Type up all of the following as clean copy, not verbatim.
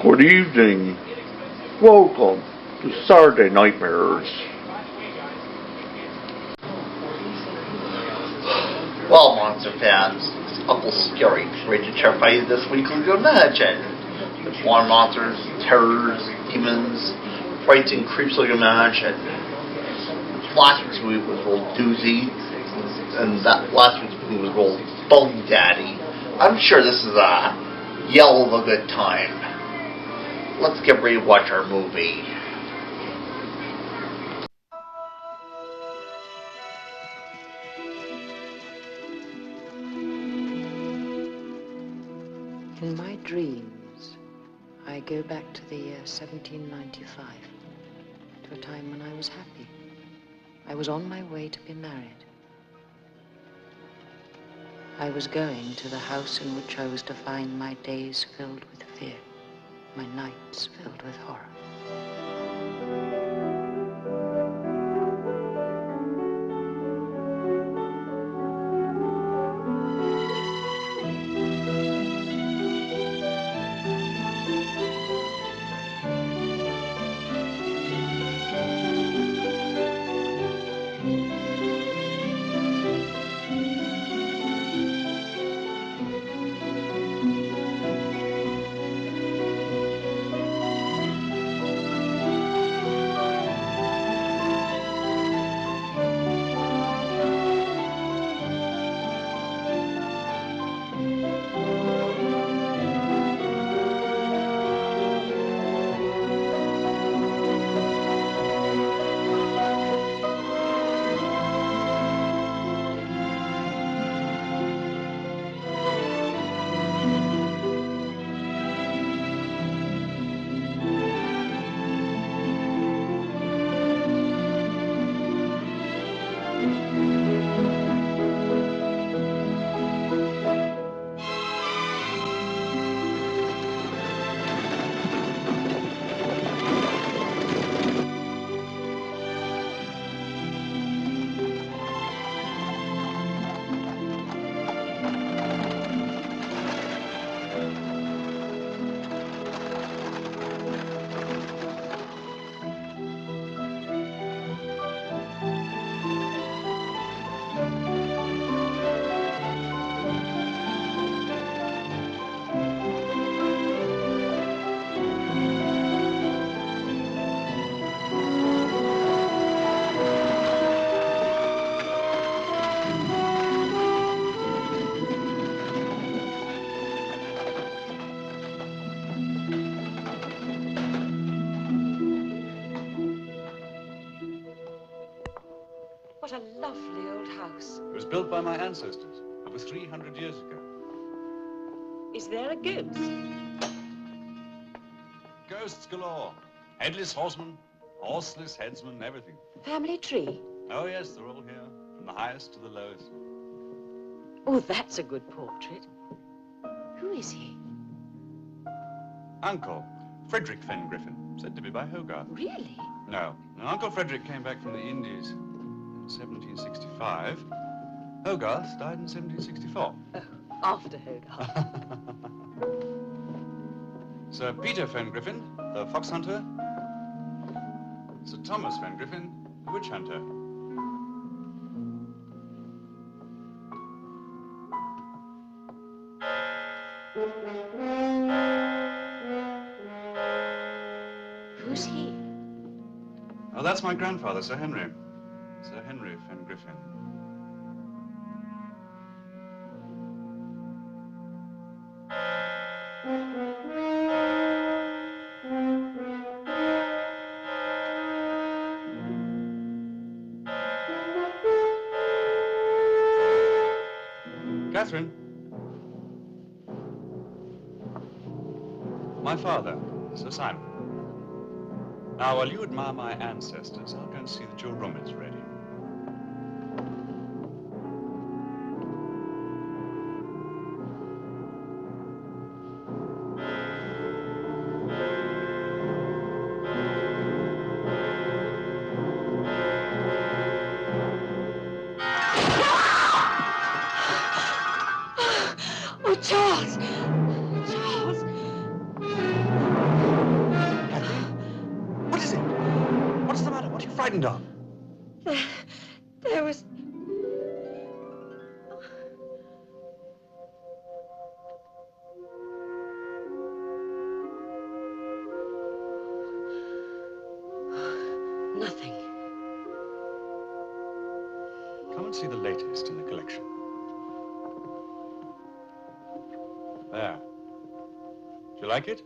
Good evening. Welcome to Saturday Nightmares. Well, monster fans, it's Uncle Scary, ready to terrify you this week with your imagine. With more monsters, terrors, demons, frights and creeps like imagine. Last week's movie was Roll Doozy, and that last week's movie was Roll Bone Daddy. I'm sure this is a yell of a good time. Let's get ready to watch our movie. In my dreams, I go back to the year 1795, to a time when I was happy. I was on my way to be married. I was going to the house in which I was to find my days filled with fear, my nights filled with horror. What a lovely old house. It was built by my ancestors over 300 years ago. Is there a ghost? Ghosts galore. Headless horsemen, horseless headsmen, everything. Family tree? Oh, yes, they're all here, from the highest to the lowest. Oh, that's a good portrait. Who is he? Uncle, Frederick Fenn Griffin, said to be by Hogarth. Really? No, Uncle Frederick came back from the Indies in 1765. Hogarth died in 1764. Oh, after Hogarth. Sir Peter Fenn Griffin, the fox hunter. Sir Thomas Fenn Griffin, the witch hunter. Who's he? Oh, that's my grandfather, Sir Henry. Sir Henry Fenn Griffin. Catherine. My father, Sir Simon. Now, while you admire my ancestors, I'll go and see that your room is ready. Oh, Charles! Charles! frightened of? There was... Nothing. Come and see the latest in the collection. There. Do you like it?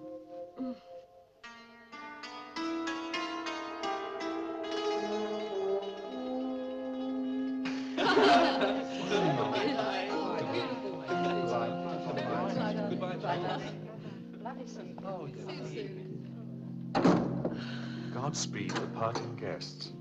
Godspeed the parting guests.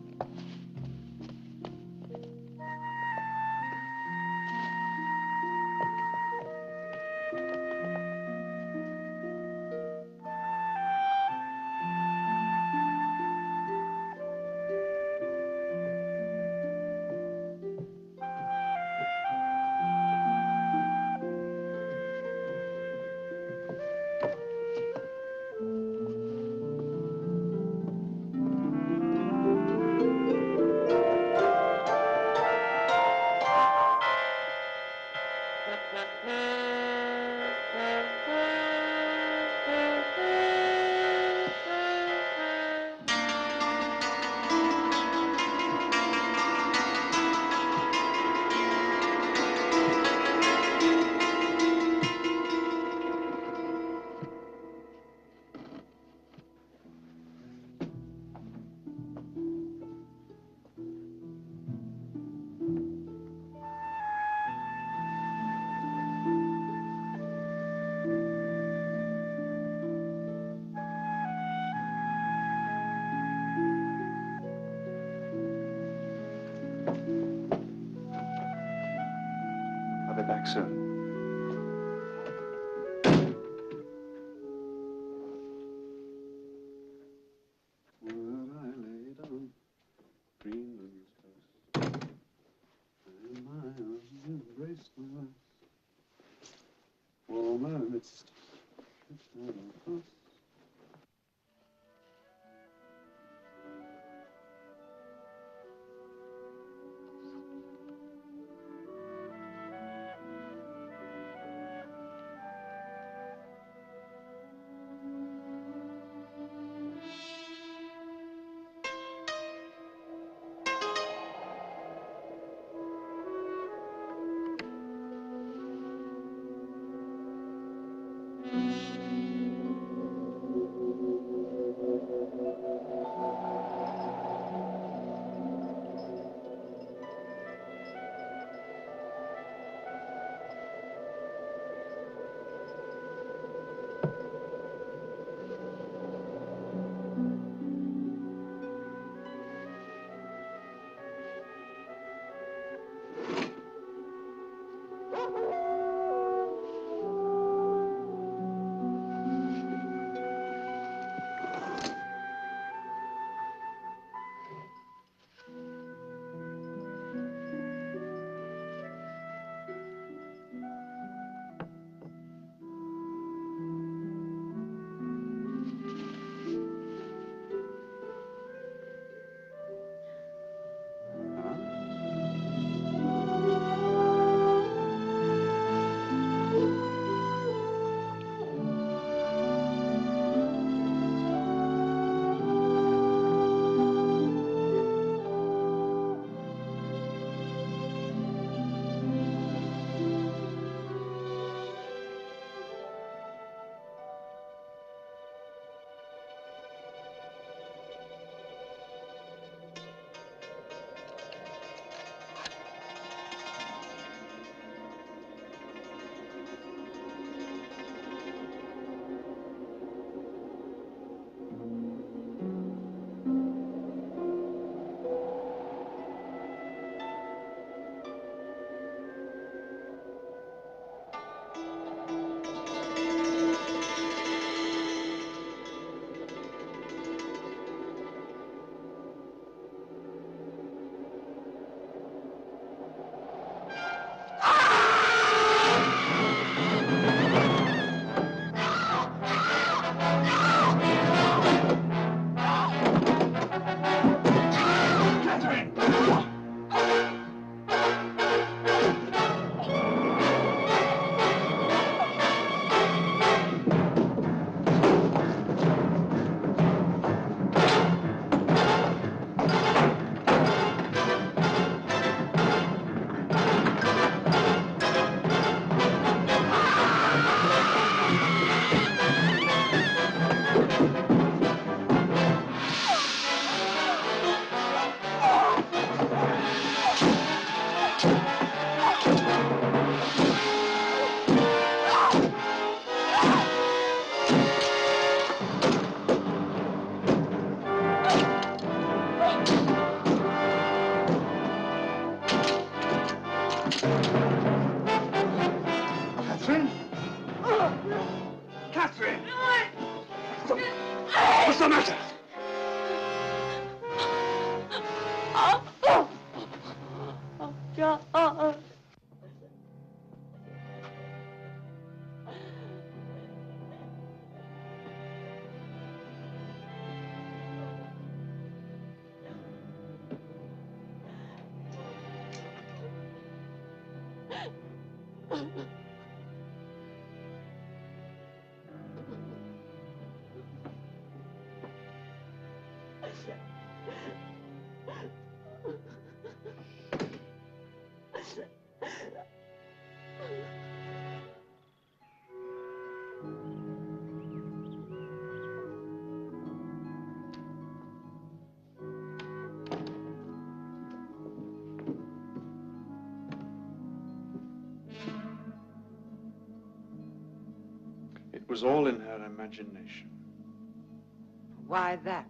I'll be back soon. the matter? God. It was all in her imagination. Why that?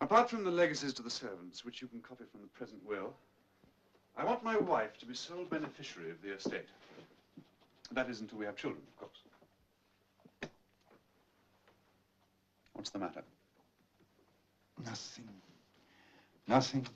Apart from the legacies to the servants, which you can copy from the present will, I want my wife to be sole beneficiary of the estate. That is until we have children, of course. What's the matter? Nothing. Nothing.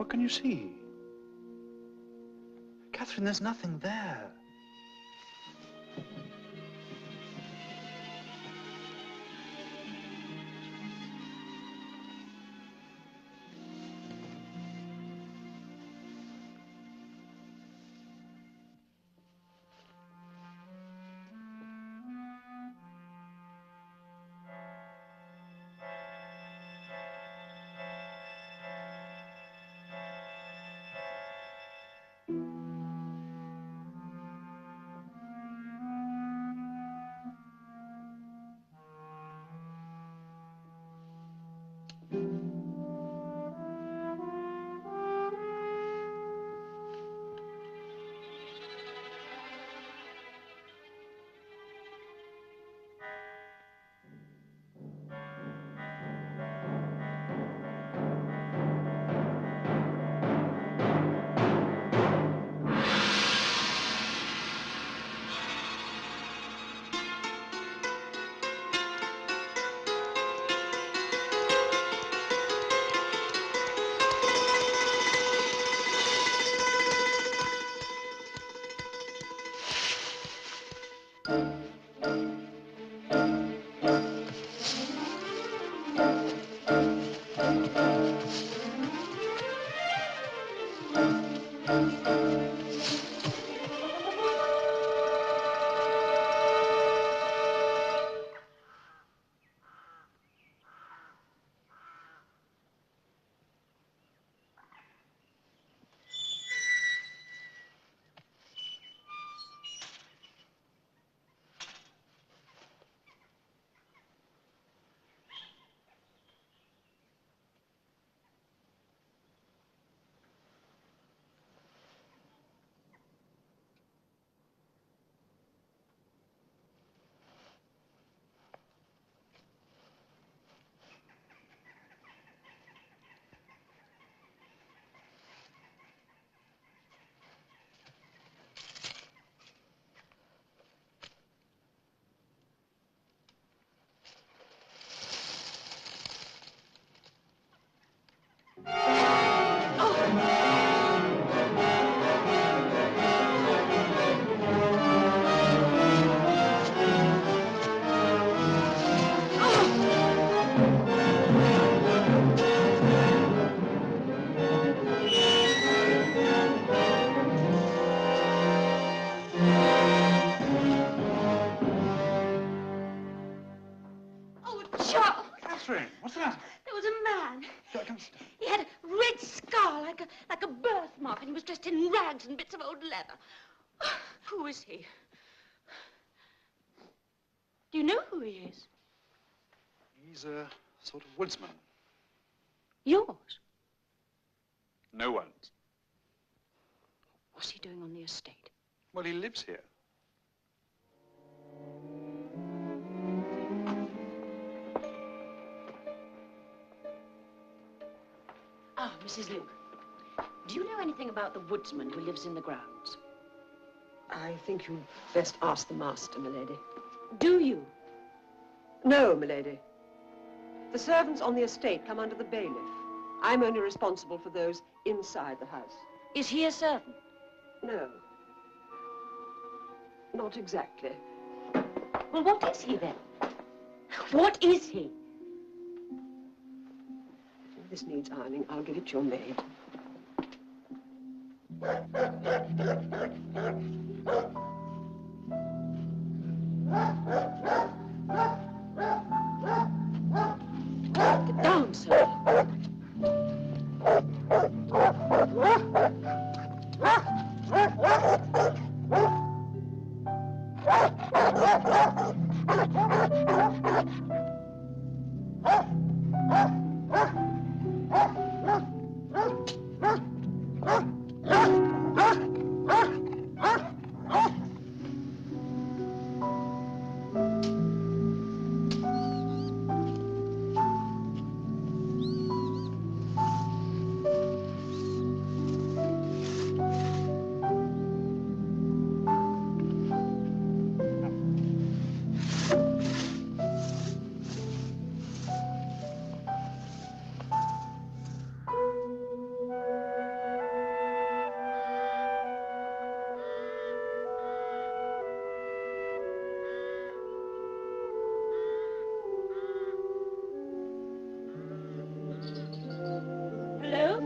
What can you see? Catherine, there's nothing there. and he was dressed in rags and bits of old leather. Who is he? Do you know who he is? He's a sort of woodsman. Yours? No one's. What's he doing on the estate? Well, he lives here. Ah, Mrs. Luke. Do you know anything about the woodsman who lives in the grounds? I think you'd best ask the master, milady. Do you? No, milady. The servants on the estate come under the bailiff. I'm only responsible for those inside the house. Is he a servant? No. Not exactly. Well, what is he then? What is he? If this needs ironing, I'll give it to your maid. Get down, sir. Hello?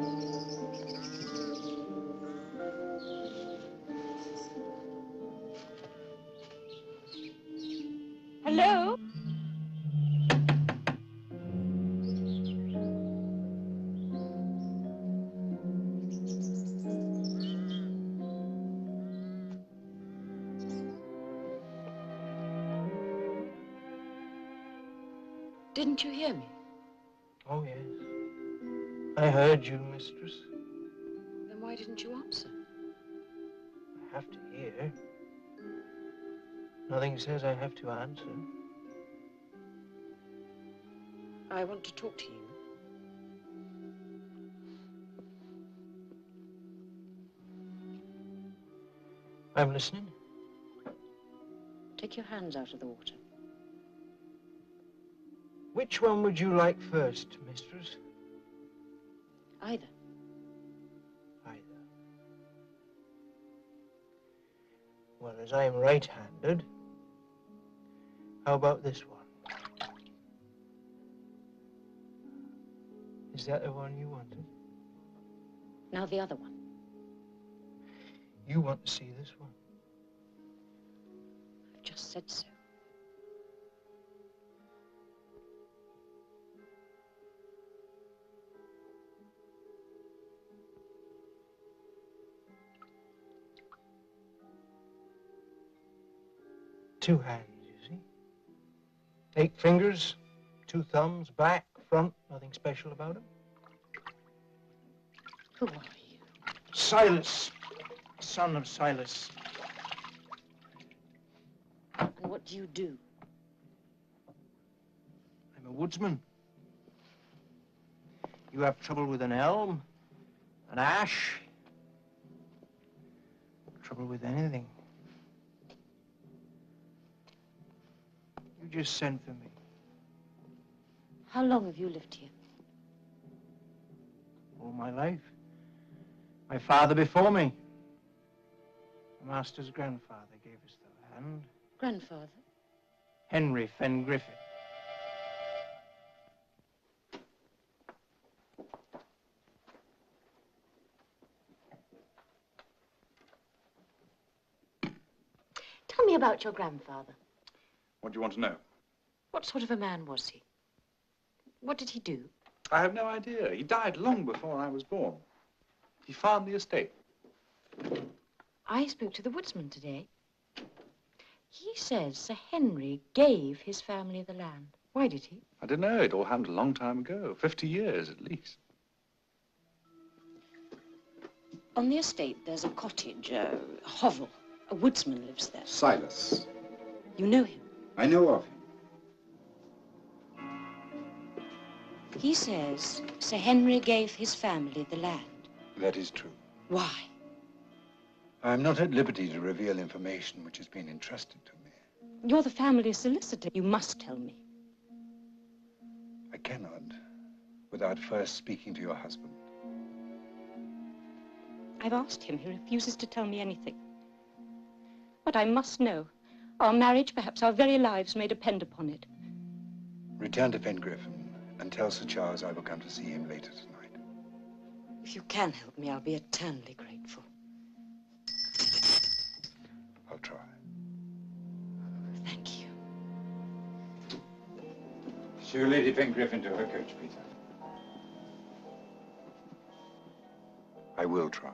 Hello? Didn't you hear me? Oh, yes. I heard you, mistress. Then why didn't you answer? I have to hear. Nothing says I have to answer. I want to talk to you. I'm listening. Take your hands out of the water. Which one would you like first, mistress? Either. Either. Well, as I am right-handed, how about this one? Is that the one you wanted? Now the other one. You want to see this one? I've just said so. Two hands, you see? 8 fingers, 2 thumbs, back, front, nothing special about them. Who are you? Silas, son of Silas. And what do you do? I'm a woodsman. You have trouble with an elm, an ash, trouble with anything. You just send for me. How long have you lived here? All my life. My father before me. My master's grandfather gave us the land. Grandfather? Henry Fenn Griffin. Tell me about your grandfather. What do you want to know? What sort of a man was he? What did he do? I have no idea. He died long before I was born. He farmed the estate. I spoke to the woodsman today. He says Sir Henry gave his family the land. Why did he? I don't know. It all happened a long time ago. 50 years at least. On the estate, there's a cottage, a hovel. A woodsman lives there. Silas. You know him? I know of him. He says Sir Henry gave his family the land. That is true. Why? I'm not at liberty to reveal information which has been entrusted to me. You're the family solicitor. You must tell me. I cannot without first speaking to your husband. I've asked him. He refuses to tell me anything. But I must know. Our marriage, perhaps our very lives, may depend upon it. Return to Pengriffin and tell Sir Charles I will come to see him later tonight. If you can help me, I'll be eternally grateful. I'll try. Thank you. Show Lady Pengriffin to her coach, Peter. I will try.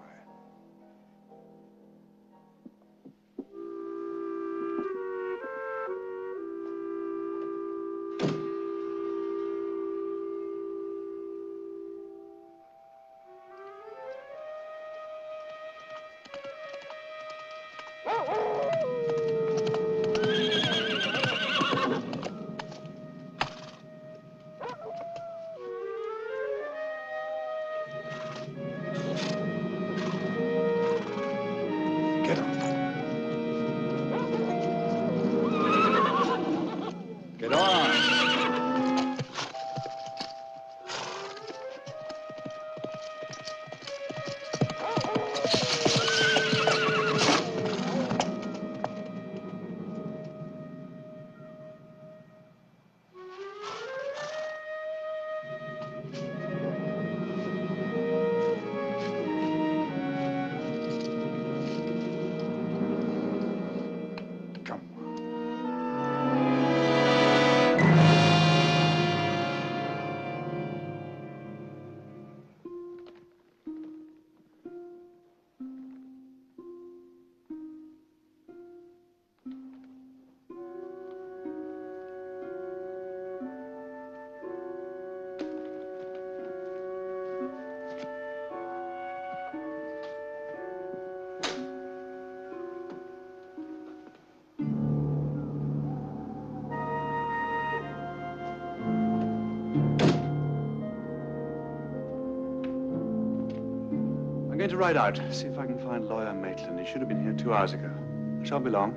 Get on. Get on. Come. I'm going to ride out, see if I can find Lawyer Maitland. He should have been here 2 hours ago. I shan't be long.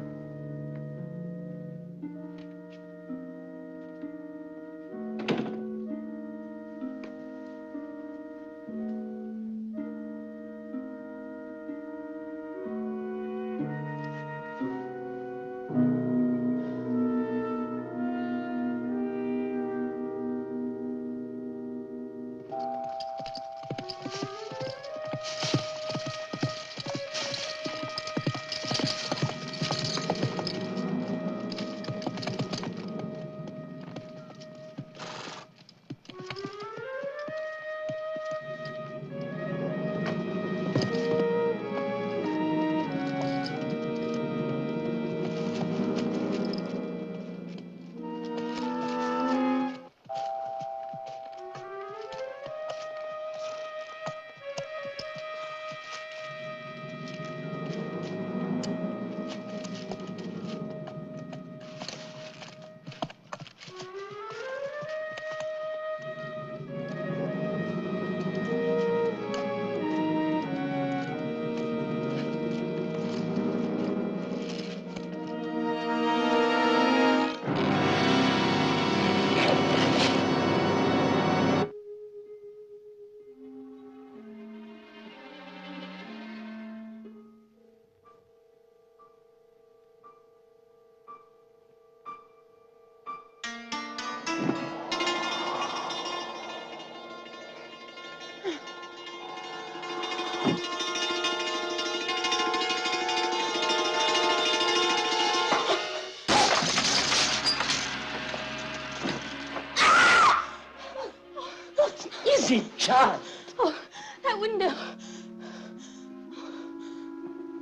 Easy, child. Oh, that window.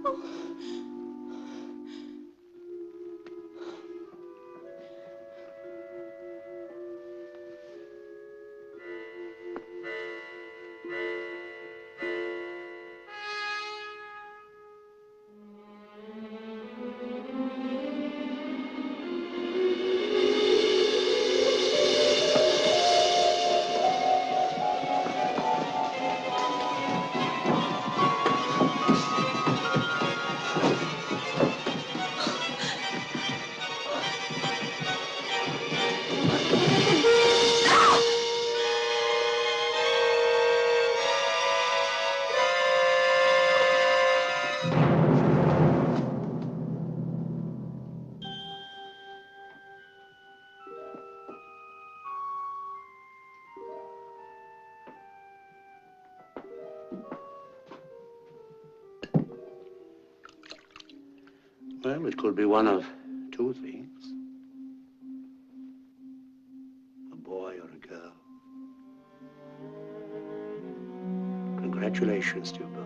Oh. Well, it could be one of two things. A boy or a girl. Congratulations to you both.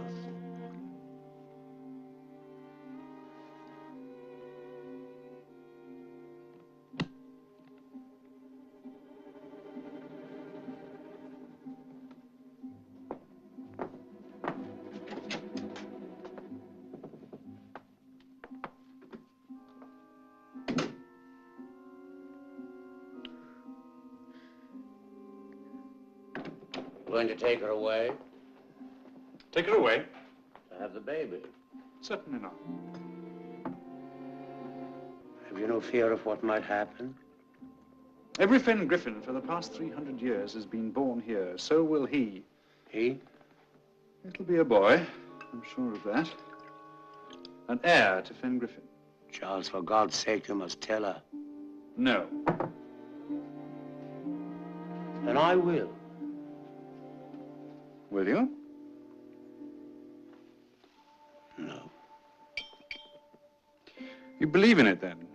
Going to take her away? Take her away? To have the baby. Certainly not. Have you no fear of what might happen? Every Fen Griffin for the past 300 years has been born here. So will he. He? It'll be a boy. I'm sure of that. An heir to Fen Griffin. Charles, for God's sake, you must tell her. No. Then I will. Will you? No. You believe in it, then?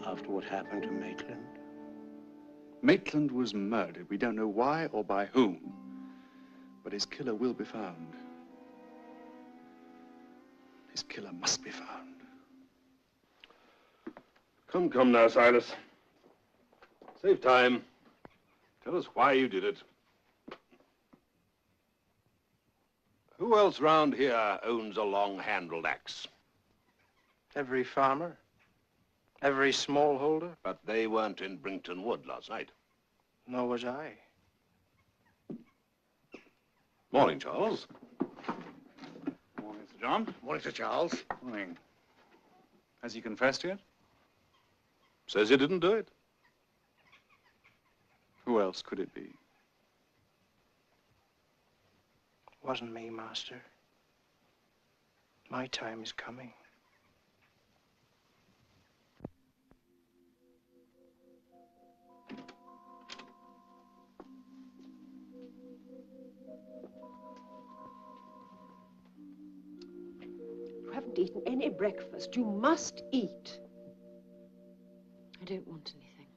After what happened to Maitland? Maitland was murdered. We don't know why or by whom. But his killer will be found. His killer must be found. Come, come now, Silas. Save time. Tell us why you did it. Who else round here owns a long-handled axe? Every farmer, every smallholder. But they weren't in Brington Wood last night. Nor was I. Morning, Charles. Morning, Sir John. Morning, Sir Charles. Morning. Has he confessed yet? Says you didn't do it. Who else could it be? Wasn't me, Master. My time is coming. You haven't eaten any breakfast. You must eat. I don't want anything.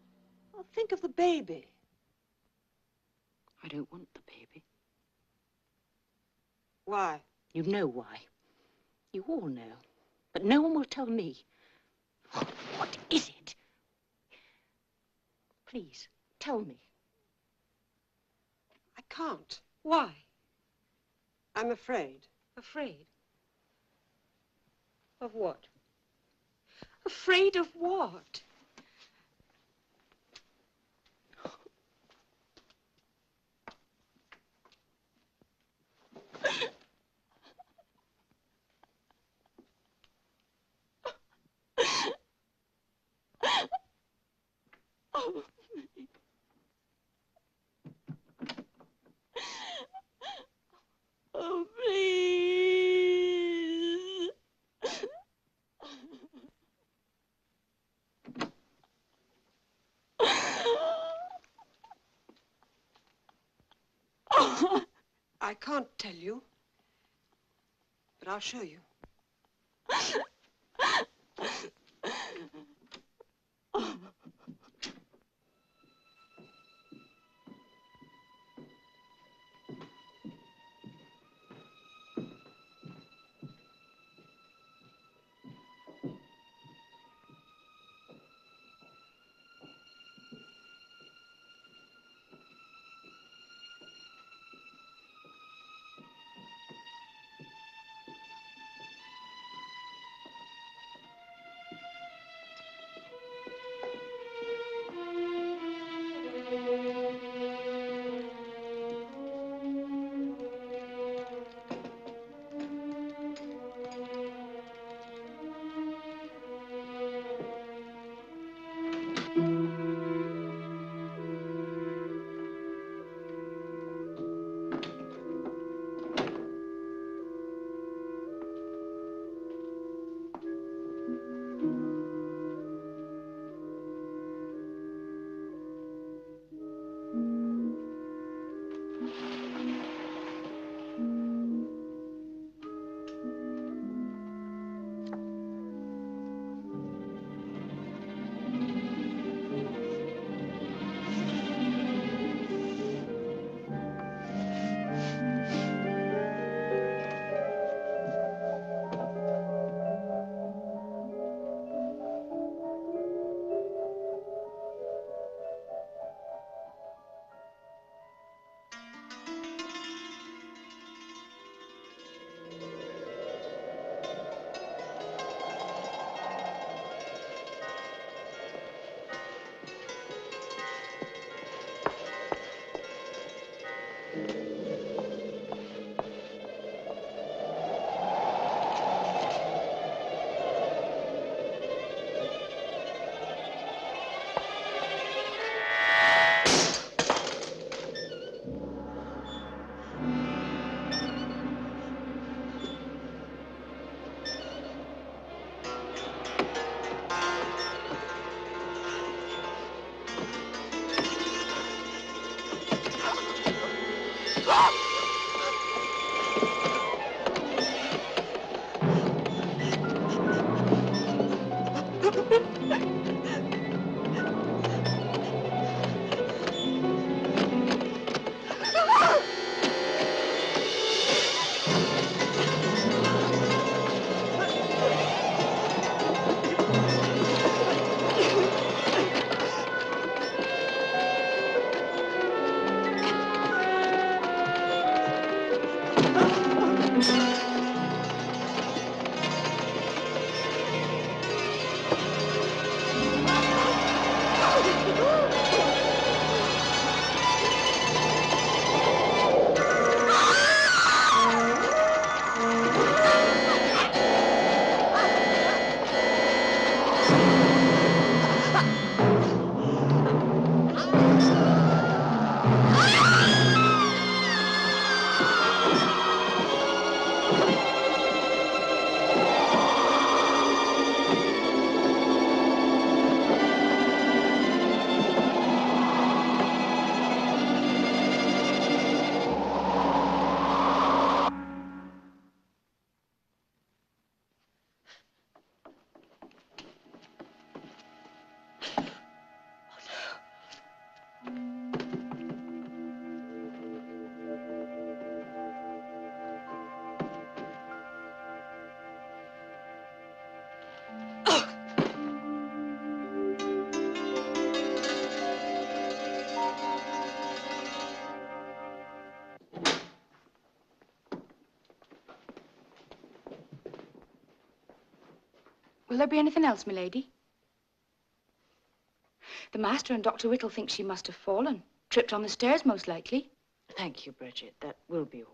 Oh, think of the baby. I don't want the baby. Why? You know why. You all know. But no one will tell me. What is it? Please, tell me. I can't. Why? I'm afraid. Afraid? Of what? Afraid of what? Oh, please. I can't tell you, but I'll show you. Will there be anything else, milady? The master and Dr. Whittle think she must have fallen. Tripped on the stairs, most likely. Thank you, Bridget. That will be all.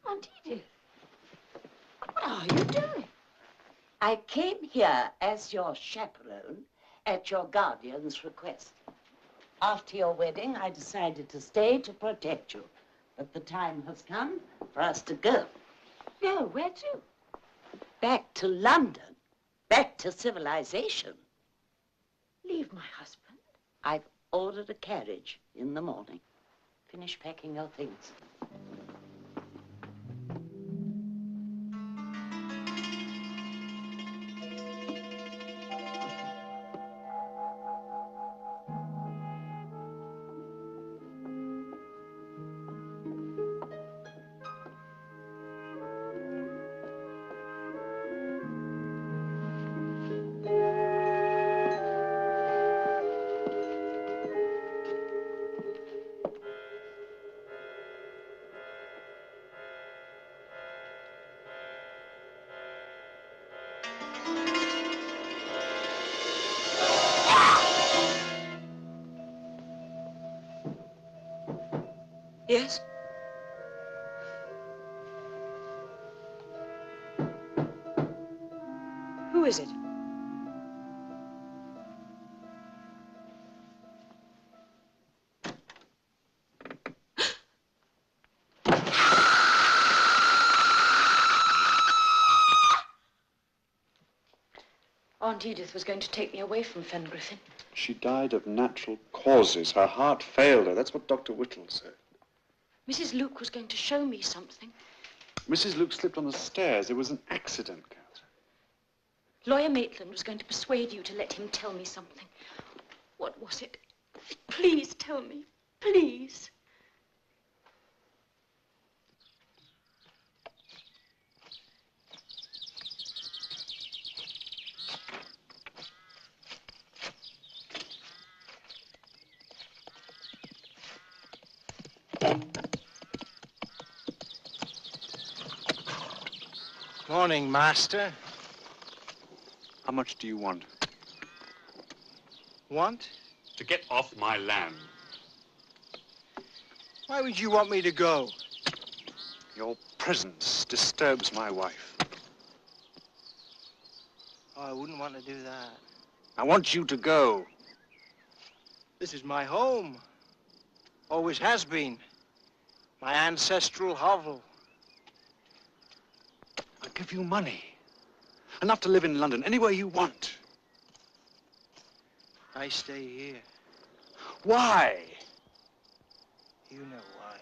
Aunt Edith, what are you doing? I came here as your chaperone at your guardian's request. After your wedding, I decided to stay to protect you. But the time has come for us to go. Go? Where to? Back to London. Back to civilization. Leave my husband? I've ordered a carriage in the morning. Finish packing your things. Yes? Who is it? Aunt Edith was going to take me away from Fengriffin. She died of natural causes. Her heart failed her. That's what Dr. Whittle said. Mrs. Luke was going to show me something. Mrs. Luke slipped on the stairs. It was an accident, Catherine. Lawyer Maitland was going to persuade you to let him tell me something. What was it? Please tell me. Please. Morning, Master. How much do you want? Want? To get off my land. Why would you want me to go? Your presence disturbs my wife. Oh, I wouldn't want to do that. I want you to go. This is my home. Always has been. My ancestral hovel. I'll give you money. Enough to live in London, anywhere you want. I stay here. Why? You know why.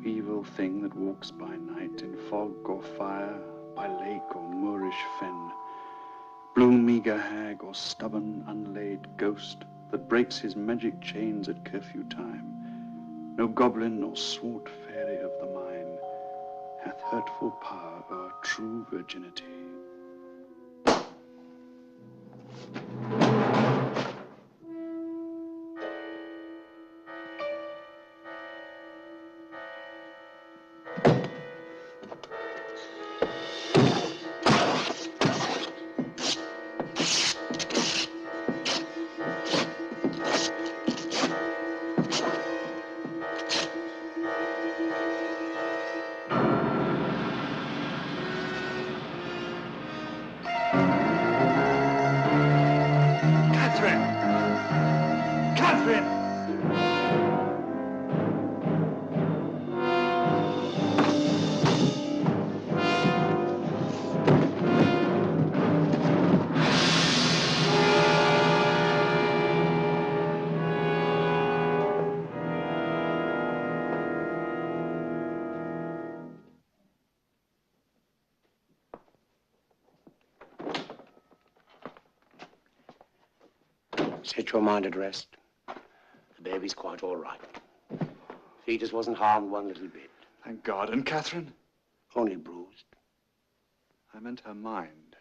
no evil thing that walks by night in fog or fire, by lake or moorish fen, blue meagre hag or stubborn unlaid ghost that breaks his magic chains at curfew time, no goblin nor swart fairy of the mine hath hurtful power o'er true virginity. Set your mind at rest. The baby's quite all right. Fetus wasn't harmed one little bit. Thank God. And Catherine? Only bruised. I meant her mind.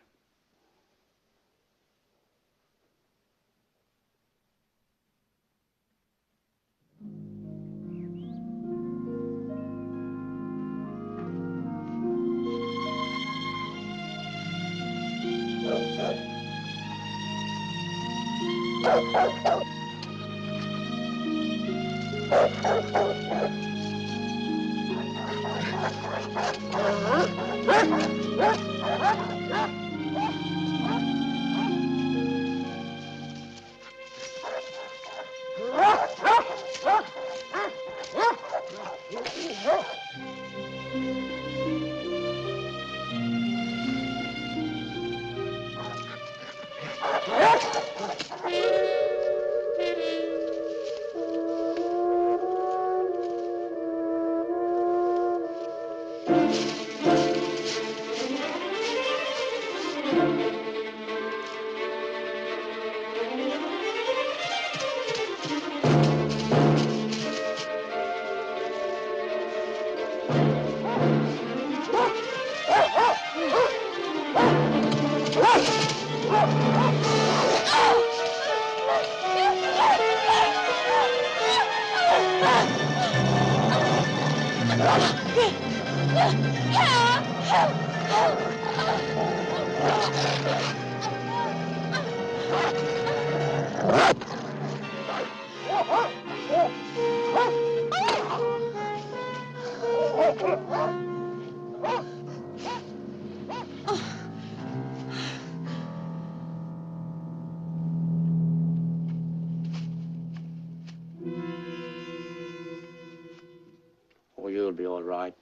Oh, you'll be all right.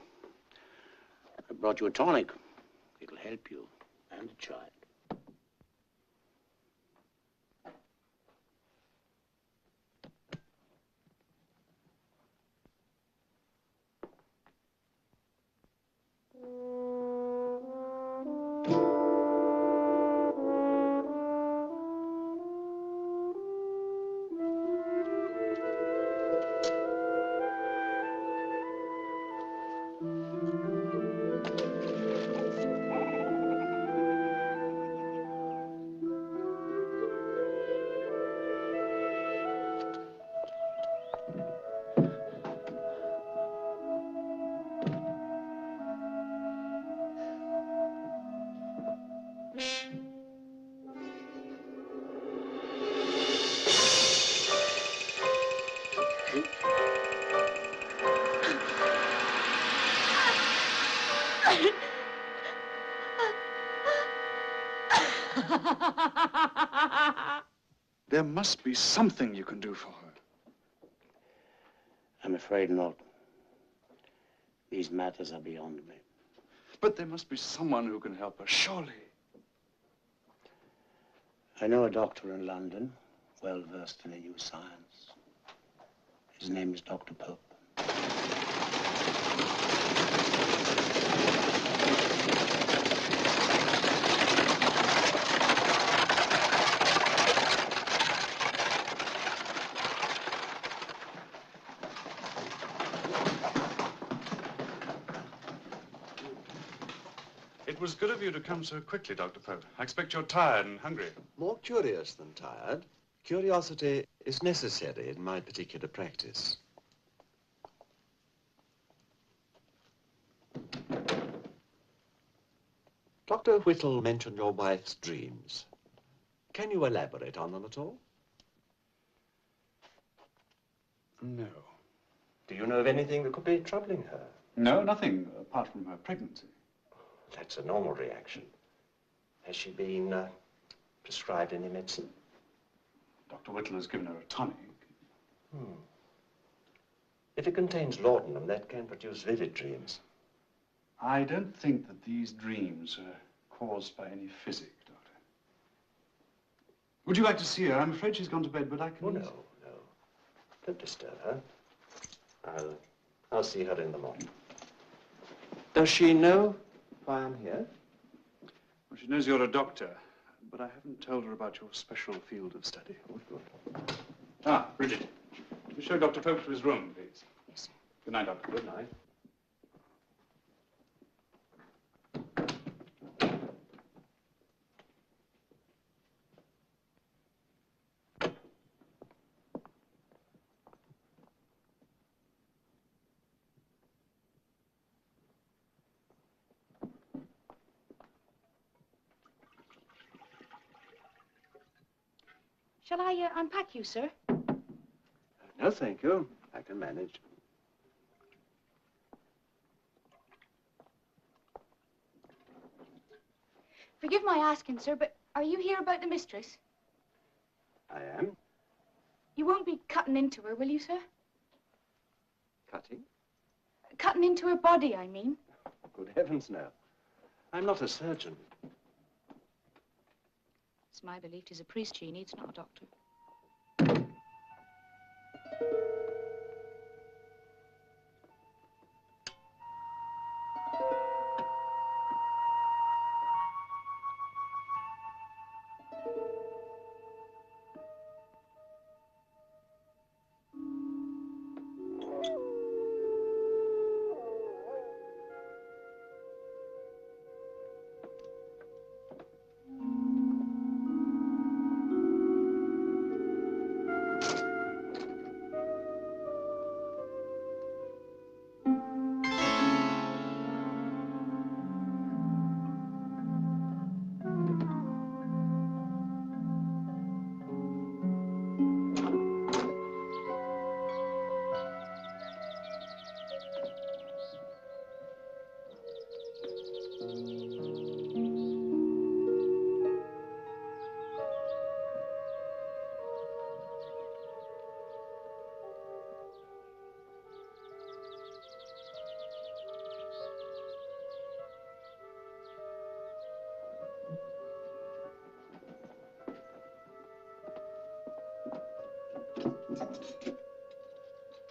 I brought you a tonic. It'll help you and the child. There must be something you can do for her. I'm afraid not. These matters are beyond me. But there must be someone who can help her, surely. I know a doctor in London, well versed in a new science. His name is Dr. Pope. It was good of you to come so quickly, Dr. Pope. I expect you're tired and hungry. More curious than tired. Curiosity is necessary in my particular practice. Dr. Whittle mentioned your wife's dreams. Can you elaborate on them at all? No. Do you know of anything that could be troubling her? No, nothing apart from her pregnancy. That's a normal reaction. Has she been prescribed any medicine? Dr. Whittle has given her a tonic. If it contains laudanum, that can produce vivid dreams. I don't think that these dreams are caused by any physic, Doctor. Would you like to see her? I'm afraid she's gone to bed, but I can... Oh, no, no. Don't disturb her. I'll see her in the morning. Does she know why I'm here? Well, she knows you're a doctor, but I haven't told her about your special field of study. Ah, Bridget. Will you show Dr. Pope to his room, please? Yes, sir. Good night, Doctor. Good night. Shall I unpack you, sir? No, thank you. I can manage. Forgive my asking, sir, but are you here about the mistress? I am. You won't be cutting into her, will you, sir? Cutting? Cutting into her body, I mean. Good heavens, no. I'm not a surgeon. It's my belief he's a priest she needs, not a doctor.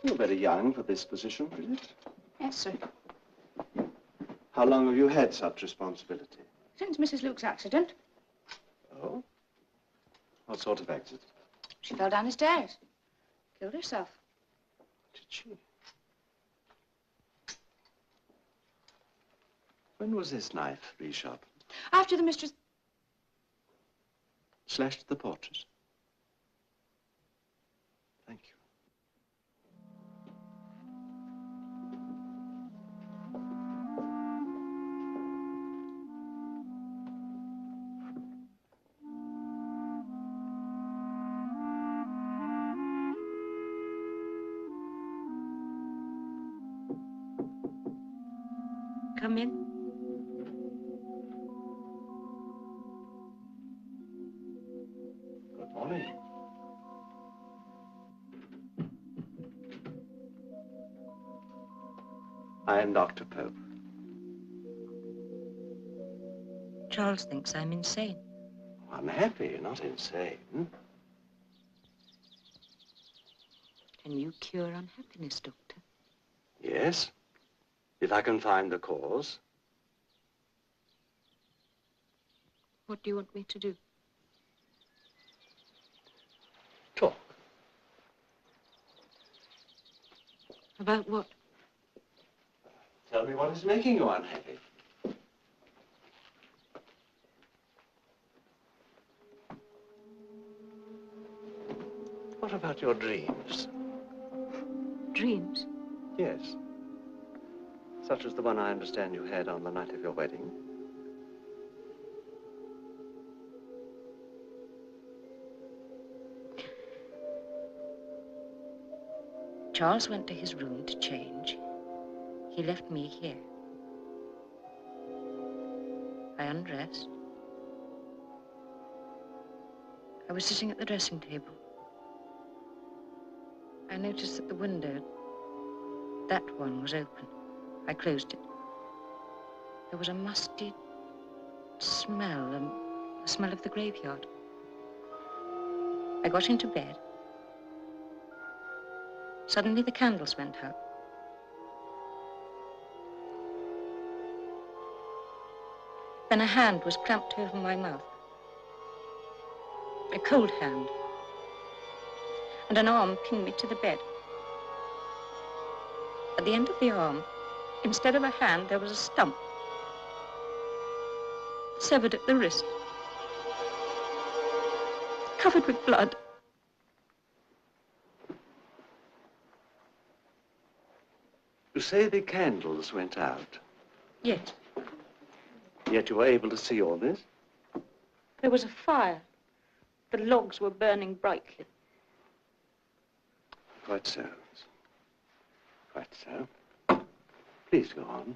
You're very young for this position, Bridget. Yes, sir. How long have you had such responsibility? Since Mrs. Luke's accident. Oh? What sort of accident? She fell down the stairs. Killed herself. Did she? When was this knife resharpened? After the mistress... Slashed the portrait? Thank you. Come in. Good morning. I am Dr. Pope. Charles thinks I'm insane. Unhappy, not insane. Can you cure unhappiness, Doctor? Yes, if I can find the cause. What do you want me to do? Talk. About what? Tell me what is making you unhappy. about your dreams? Dreams? Yes. Such as the one I understand you had on the night of your wedding. Charles went to his room to change. He left me here. I undressed. I was sitting at the dressing table. I noticed that the window, that one, was open. I closed it. There was a musty smell, the smell of the graveyard. I got into bed. Suddenly the candles went out. Then a hand was clamped over my mouth. A cold hand. And an arm pinned me to the bed. At the end of the arm, instead of a hand, there was a stump. Severed at the wrist. Covered with blood. You say the candles went out, Yes. yet you were able to see all this? There was a fire. The logs were burning brightly. Quite so. Quite so. Please go on.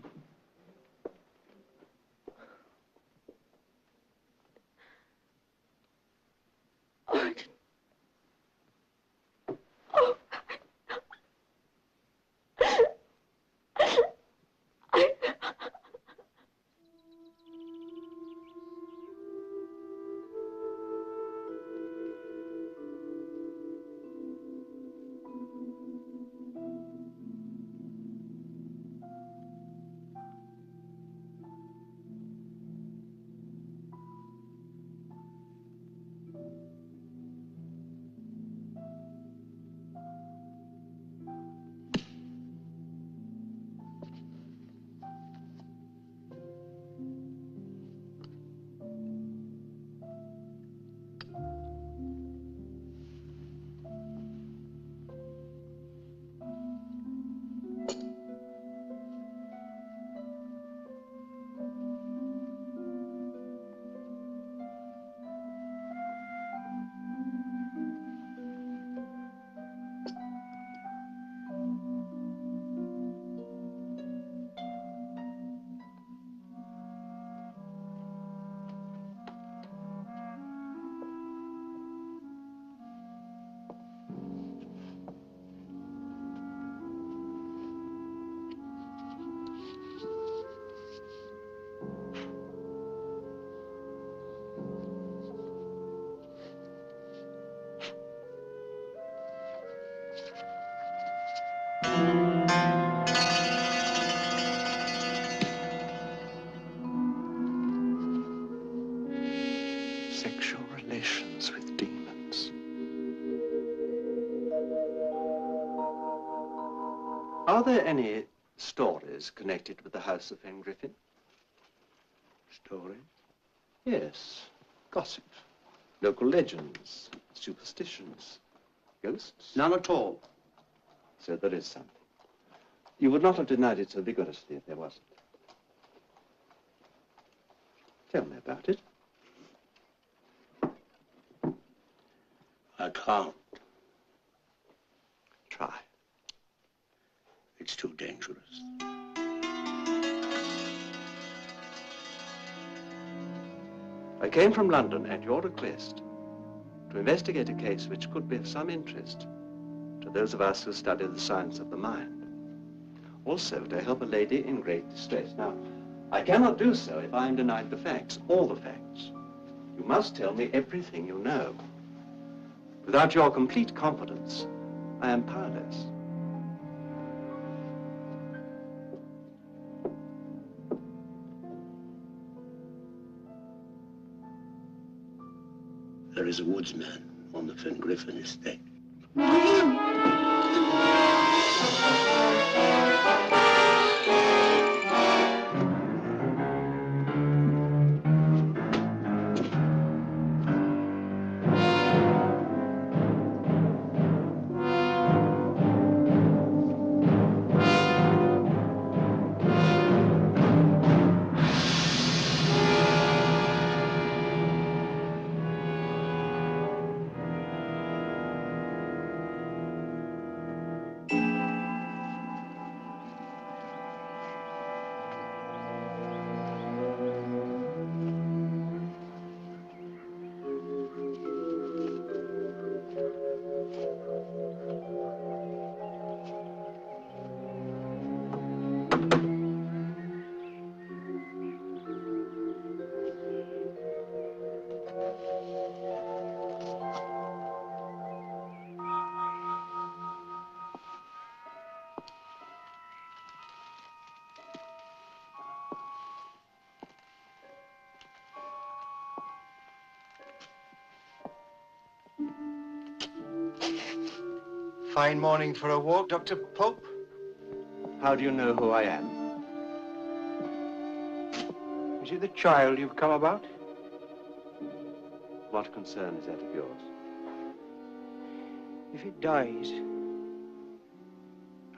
Sexual relations with demons. Are there any stories connected with the house of Fengriffin? Stories? Yes. Gossip. Local legends. Superstitions. Ghosts? None at all. So there is something. You would not have denied it so vigorously if there wasn't. Tell me about it. I can't. Try. It's too dangerous. I came from London at your request to investigate a case which could be of some interest to those of us who study the science of the mind. Also to help a lady in great distress. Now, I cannot do so if I am denied the facts, all the facts. You must tell me everything you know. Without your complete confidence, I am powerless. There is a woodsman on the Fengriffin estate. Fine morning for a walk, Dr. Pope. How do you know who I am? Is it the child you've come about? What concern is that of yours? If it dies,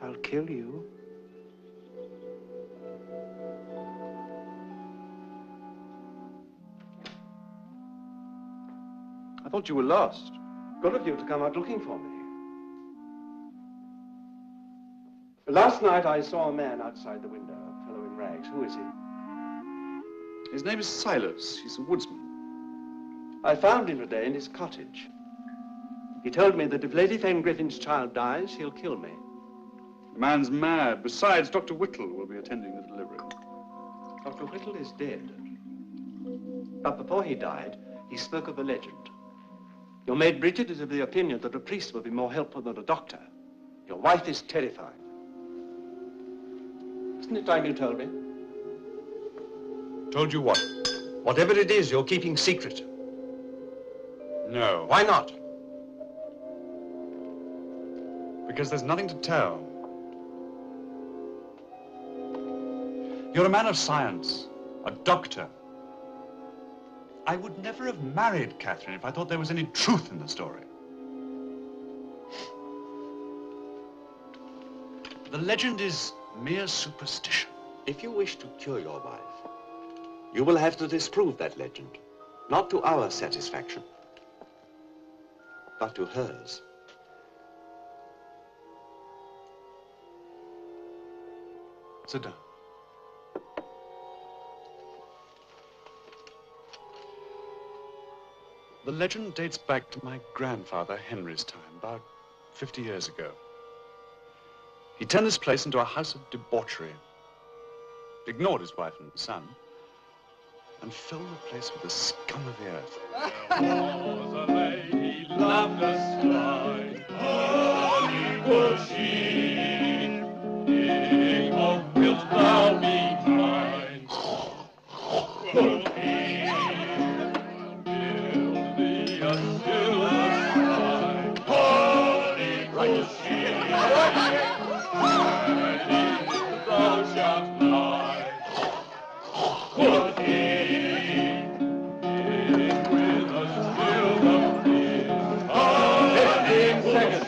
I'll kill you. I thought you were lost. Good of you to come out looking for me. Last night I saw a man outside the window, a fellow in rags. Who is he? His name is Silas. He's a woodsman. I found him today in his cottage. He told me that if Lady Fane Griffin's child dies, he'll kill me. The man's mad. Besides, Dr. Whittle will be attending the delivery. Dr. Whittle is dead. But before he died, he spoke of a legend. Your maid Bridget is of the opinion that a priest will be more helpful than a doctor. Your wife is terrified. Isn't it time you told me? Told you what? Whatever it is you're keeping secret. No. Why not? Because there's nothing to tell. You're a man of science, a doctor. I would never have married Catherine if I thought there was any truth in the story. The legend is mere superstition. If you wish to cure your wife, you will have to disprove that legend. Not to our satisfaction, but to hers. Sit down. The legend dates back to my grandfather Henry's time, about 50 years ago. He turned this place into a house of debauchery, ignored his wife and son, and filled the place with the scum of the earth. There was a lady loved a sky, holy was she. King of wilt thou be mine? Quoth he, build thee a silver sky, holy was she. And in thou shalt lie. Quoth he, with a silver fish, 15 seconds.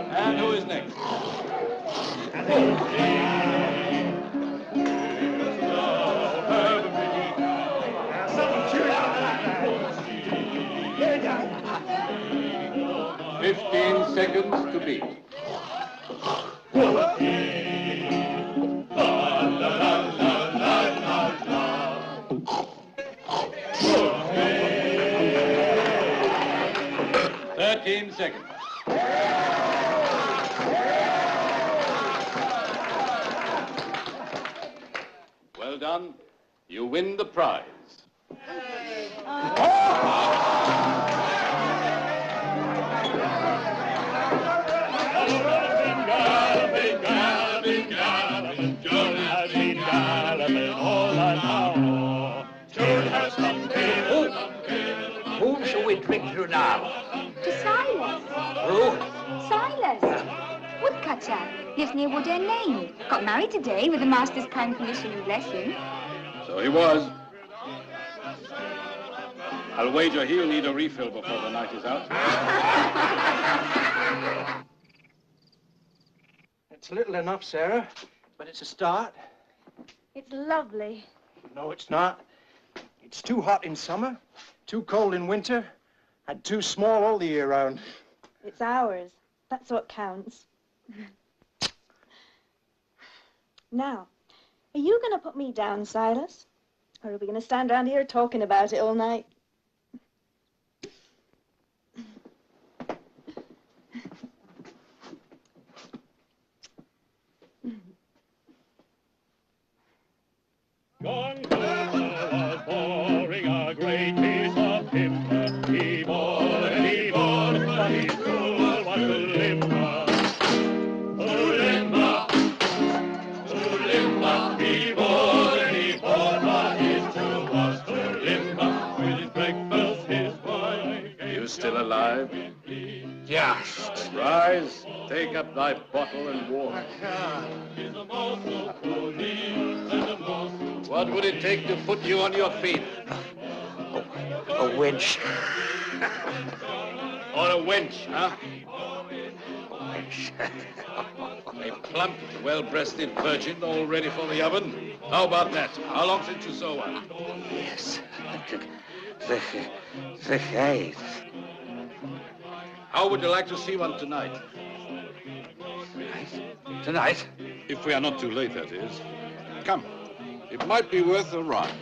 And who is next? "15 seconds to beat." Quoth he, la la la la la la la. Quoth he, 13 seconds. Well done. You win the prize. Whom shall we drink to now? To Silas. Who? Silas. Woodcutter. Lives near Woodend Lane. Got married today with the master's kind permission and blessing. So he was. I'll wager he'll need a refill before the night is out. It's little enough, Sarah, but it's a start. It's lovely. No, it's not. It's too hot in summer, too cold in winter, and too small all the year round. It's ours. That's what counts. Now, are you going to put me down, Silas? Or are we going to stand around here talking about it all night? John Cooper was boring a great piece of timber. He bored and he bored, but his tool was to limber. Limber, limber. He bored and he bored, but his tool was to limber. With his Rise, take up thy bottle and walk. What would it take to put you on your feet? A winch. On a winch, huh? A winch. A plump, well-breasted virgin all ready for the oven? How about that? How long since you saw one? Yes. The eighth. How would you like to see one tonight? Tonight? If we are not too late, that is. Come. It might be worth a ride,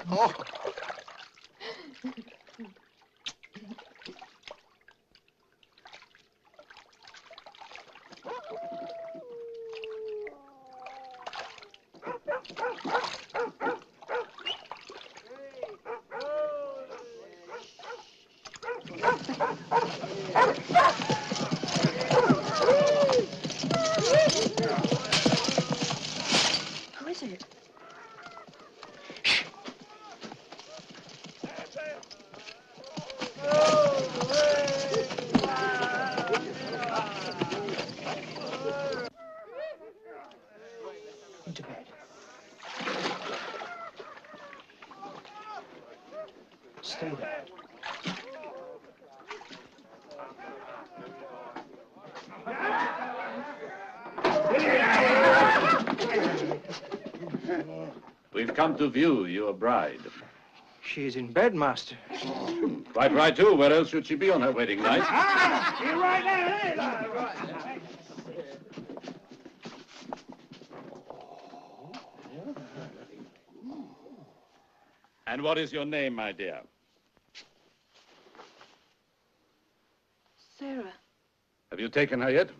Oh. Who is it? Into bed. Stay there. We've come to view your bride. She is in bed, master. Quite right, too. Where else should she be on her wedding night? You're right there. And what is your name, my dear? Sarah. Have you taken her yet?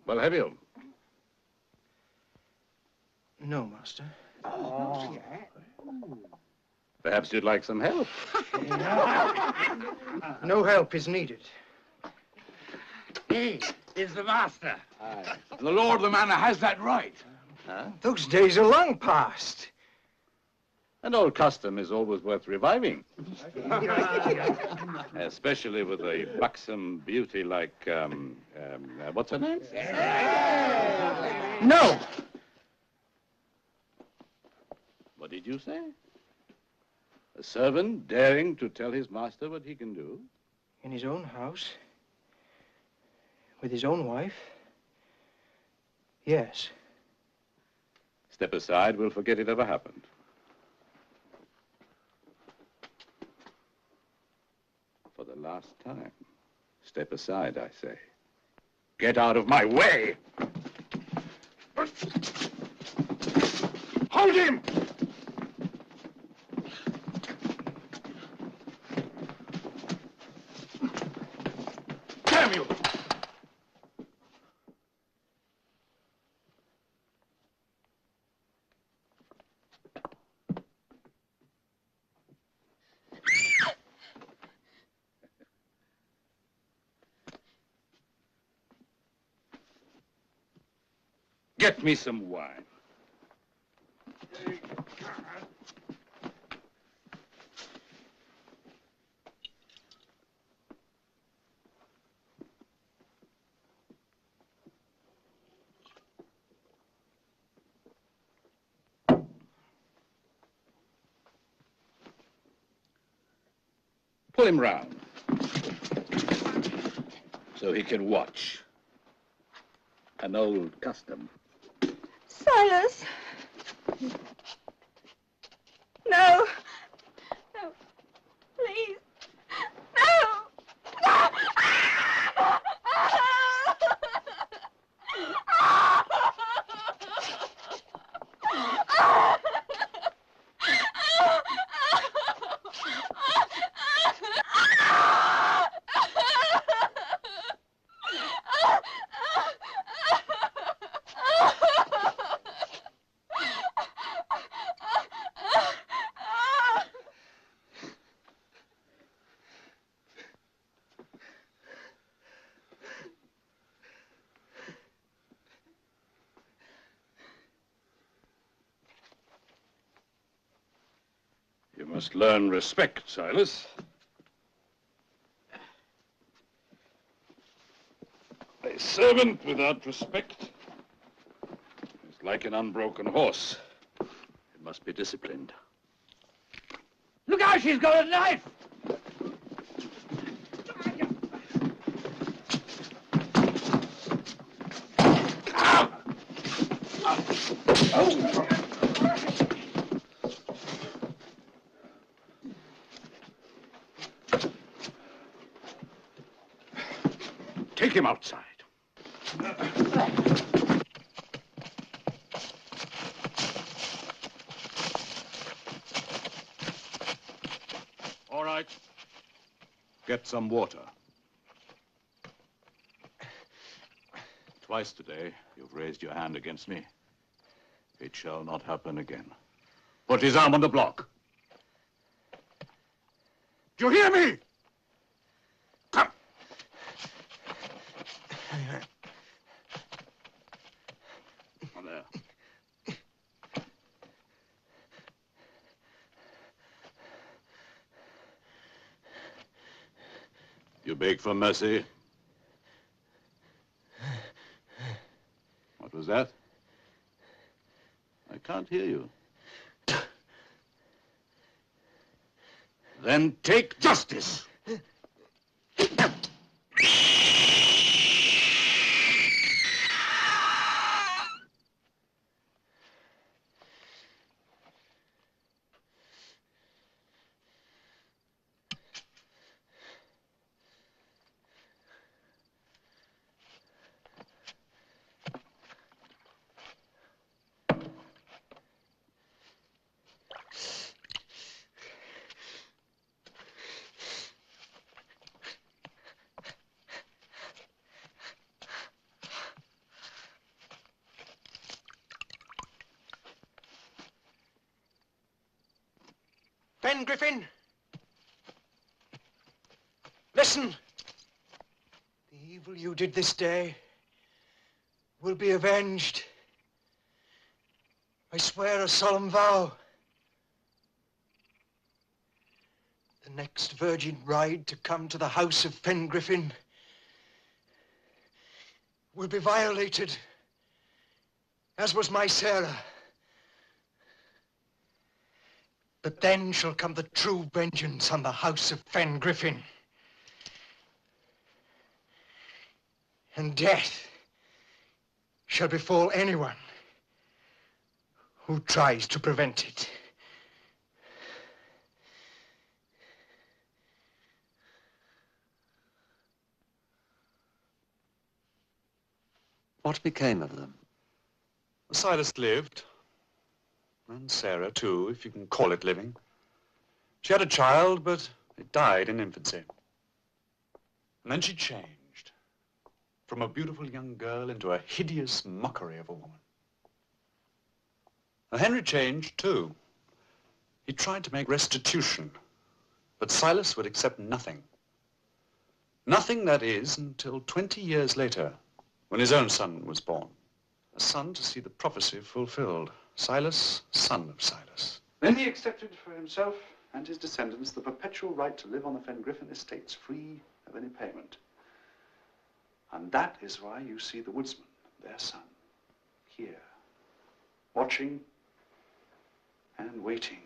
Well, have you? No, master. Perhaps you'd like some help. No help is needed. He is the master. The lord of the manor has that right. Those days are long past. An old custom is always worth reviving. Especially with a buxom beauty like, what's her name? No! What did you say? A servant daring to tell his master what he can do? In his own house? With his own wife? Yes. Step aside, we'll forget it ever happened. For the last time, step aside, I say. Get out of my way! Hold him! Damn you! Get me some wine. Pull him round so he can watch. An old custom. Silas! No! No! Please! No! No! You must learn respect, Silas. A servant without respect is like an unbroken horse. It must be disciplined. Look out, she's got a knife! Take him outside. All right. Get some water. Twice today, you've raised your hand against me. It shall not happen again. Put his arm on the block. Do you hear me? Come. On there. You beg for mercy? What was that? I can't hear you. Then take justice. Ben Griffin! Listen! The evil you did this day will be avenged. I swear a solemn vow. The next virgin bride to come to the house of Fen Griffin will be violated, as was my Sarah. But then shall come the true vengeance on the house of Fen Griffin. And death shall befall anyone who tries to prevent it. What became of them? Silas lived. And Sarah, too, if you can call it living. She had a child, but it died in infancy. And then she changed from a beautiful young girl into a hideous mockery of a woman. Now, Henry changed, too. He tried to make restitution, but Silas would accept nothing. Nothing, that is, until 20 years later, when his own son was born. A son to see the prophecy fulfilled. Silas, son of Silas. Then he accepted for himself and his descendants the perpetual right to live on the Fen Griffin estates free of any payment. And that is why you see the woodsman, their son, here, watching and waiting.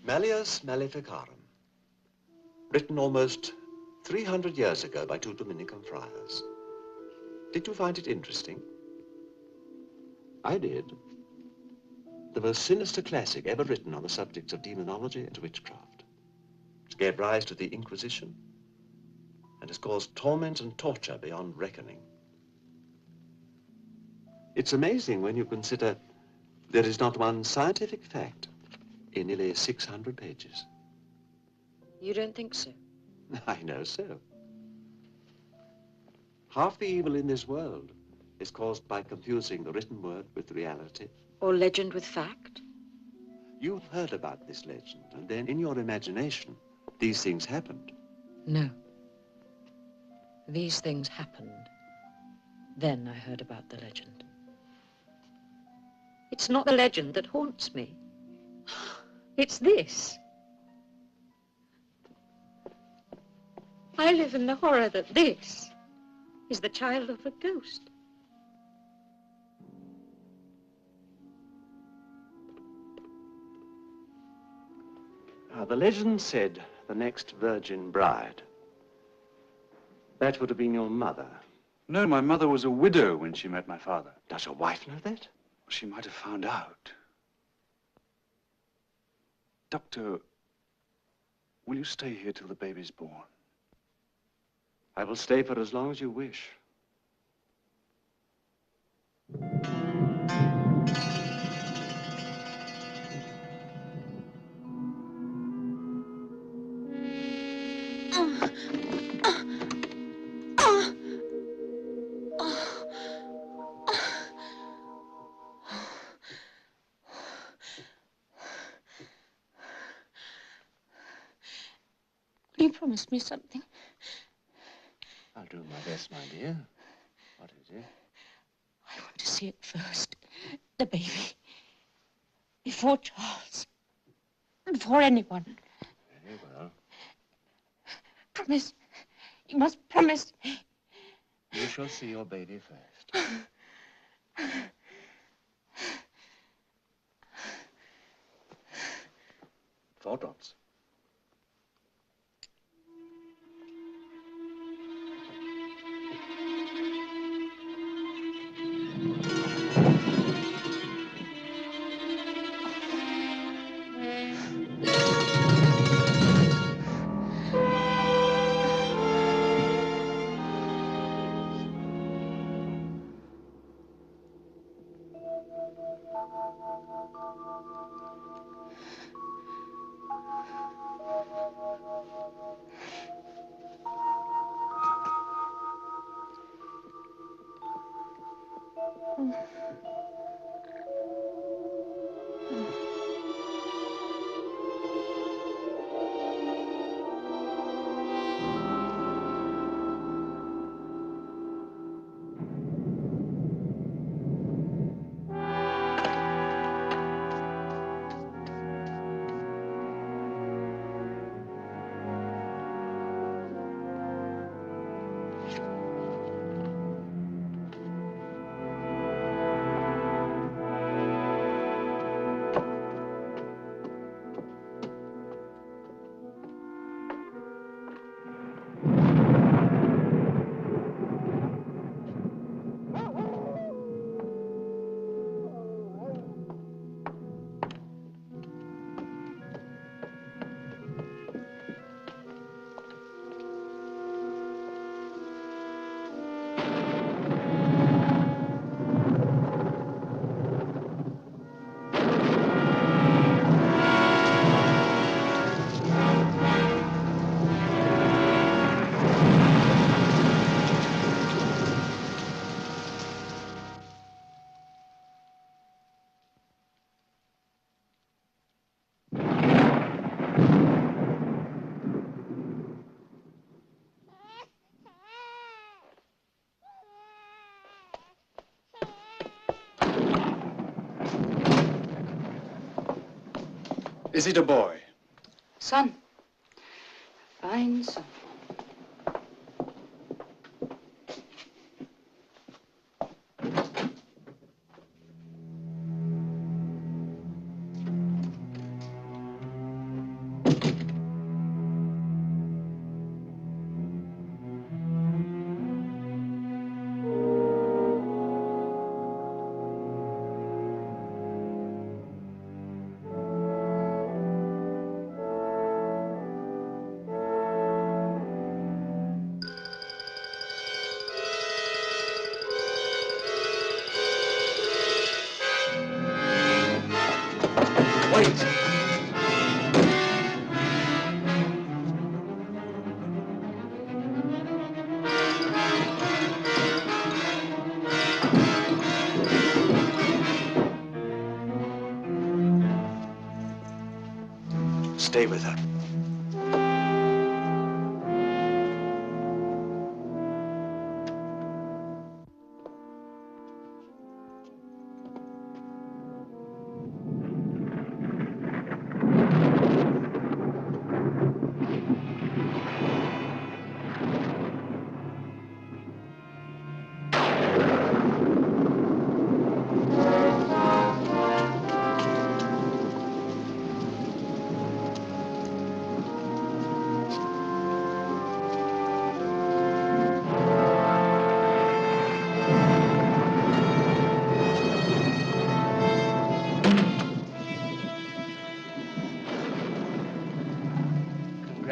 Malleus Maleficarum, written almost 300 years ago by two Dominican friars. Did you find it interesting? I did. The most sinister classic ever written on the subjects of demonology and witchcraft. It gave rise to the Inquisition and has caused torment and torture beyond reckoning. It's amazing when you consider there is not one scientific fact in nearly 600 pages. You don't think so? I know so. Half the evil in this world is caused by confusing the written word with reality. Or legend with fact? You've heard about this legend, and then in your imagination, these things happened. No. These things happened. Then I heard about the legend. It's not the legend that haunts me. It's this. I live in the horror that this is the child of a ghost. The legend said the next virgin bride. That would have been your mother. No, my mother was a widow when she met my father. Does your wife know that? She might have found out. Doctor, will you stay here till the baby's born? I will stay for as long as you wish. You promised me something. I'll do my best, my dear. What is it? I want to see it first. The baby. Before Charles. Before anyone. Very well. Promise. You must promise. You shall see your baby first. 4 drops. Is it a boy? Son. Fine son. stay with her.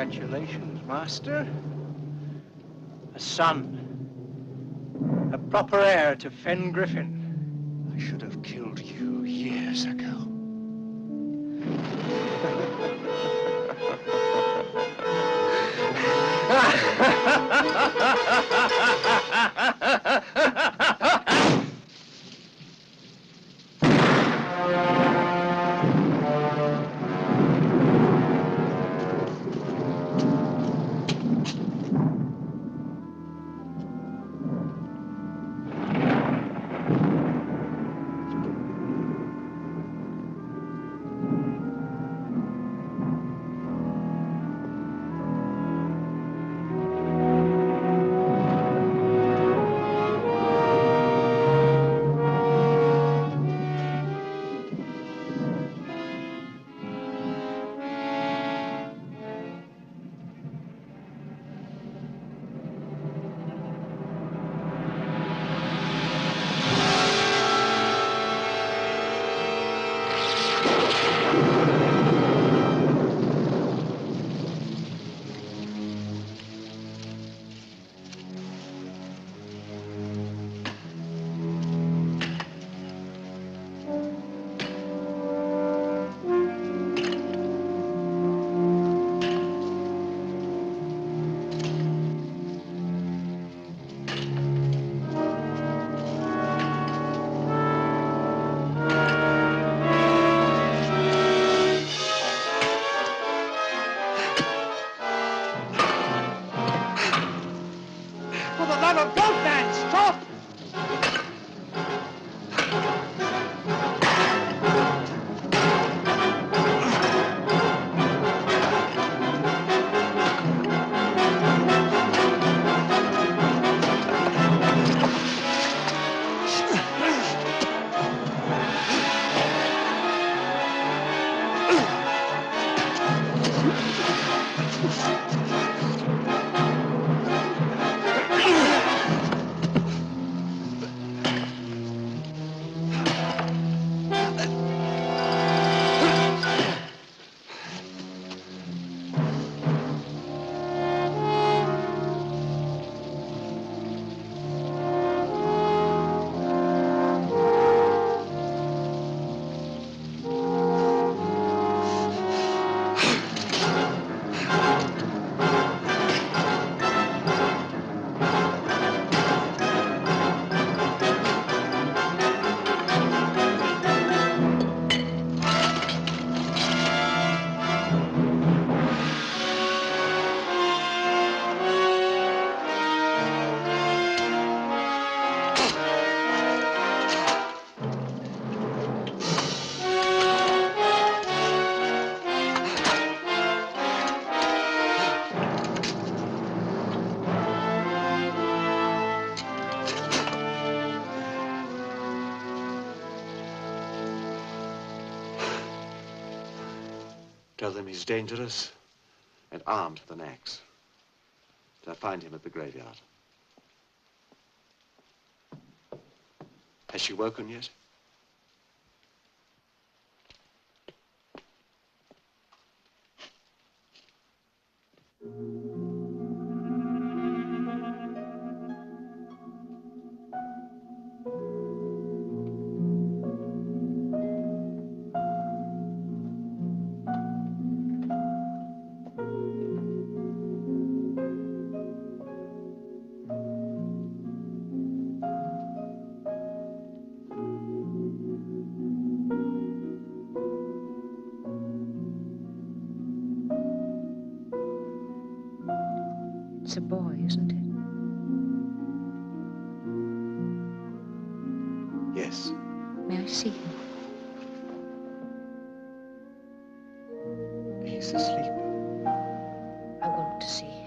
Congratulations, Master. A son. A proper heir to Fen Griffin. I should have killed you years ago. For the love of God, man, stop! Tell them he's dangerous and armed with an axe. They'll find him at the graveyard. Has she woken yet? It's a boy, isn't it? Yes. May I see him? He's asleep. I want to see him.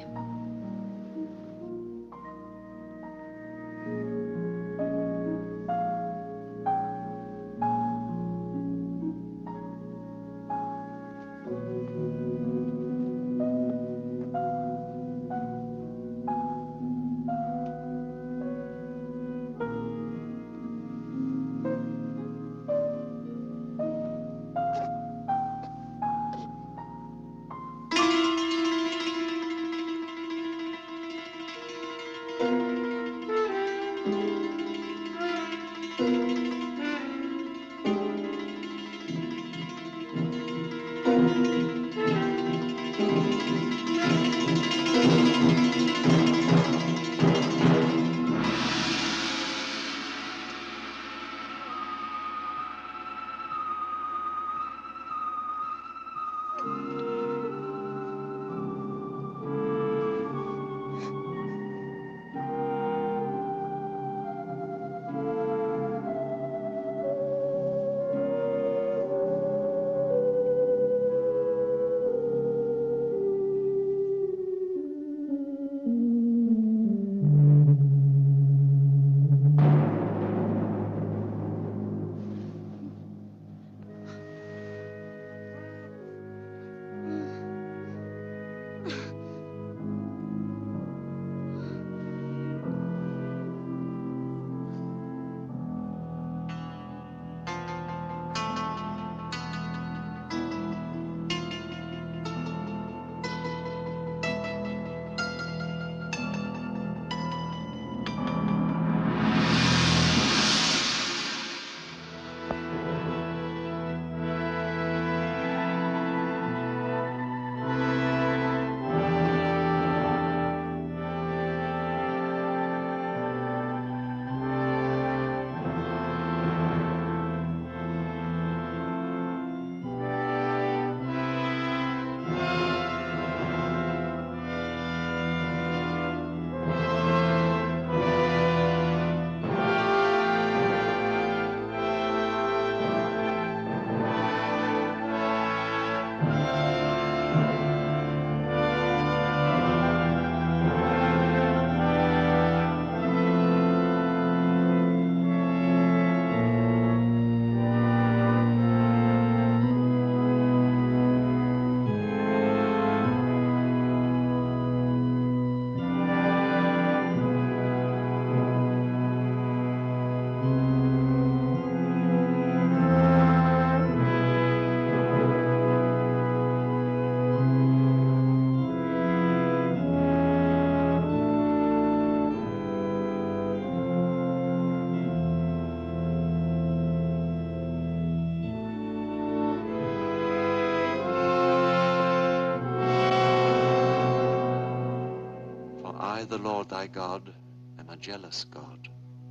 I, the Lord thy God, am a jealous God,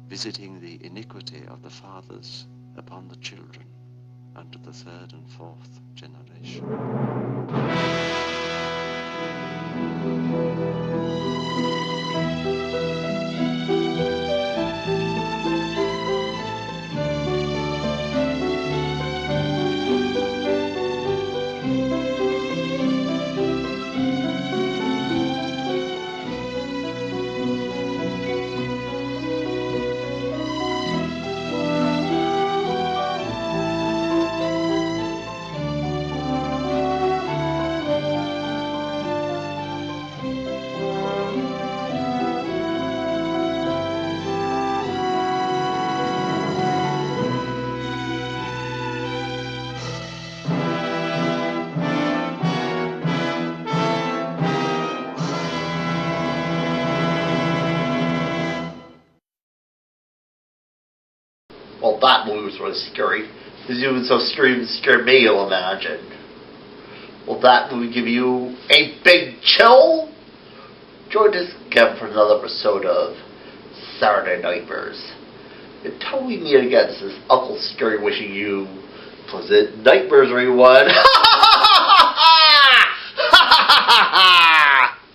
visiting the iniquity of the fathers upon the children unto the third and fourth generation. Well, that movie was really scary. It was even so scary it scared me, you'll imagine. Will that movie give you a big chill? Join us again for another episode of Saturday Nightmares. Until we meet again, this is Uncle Scary wishing you pleasant nightmares, everyone.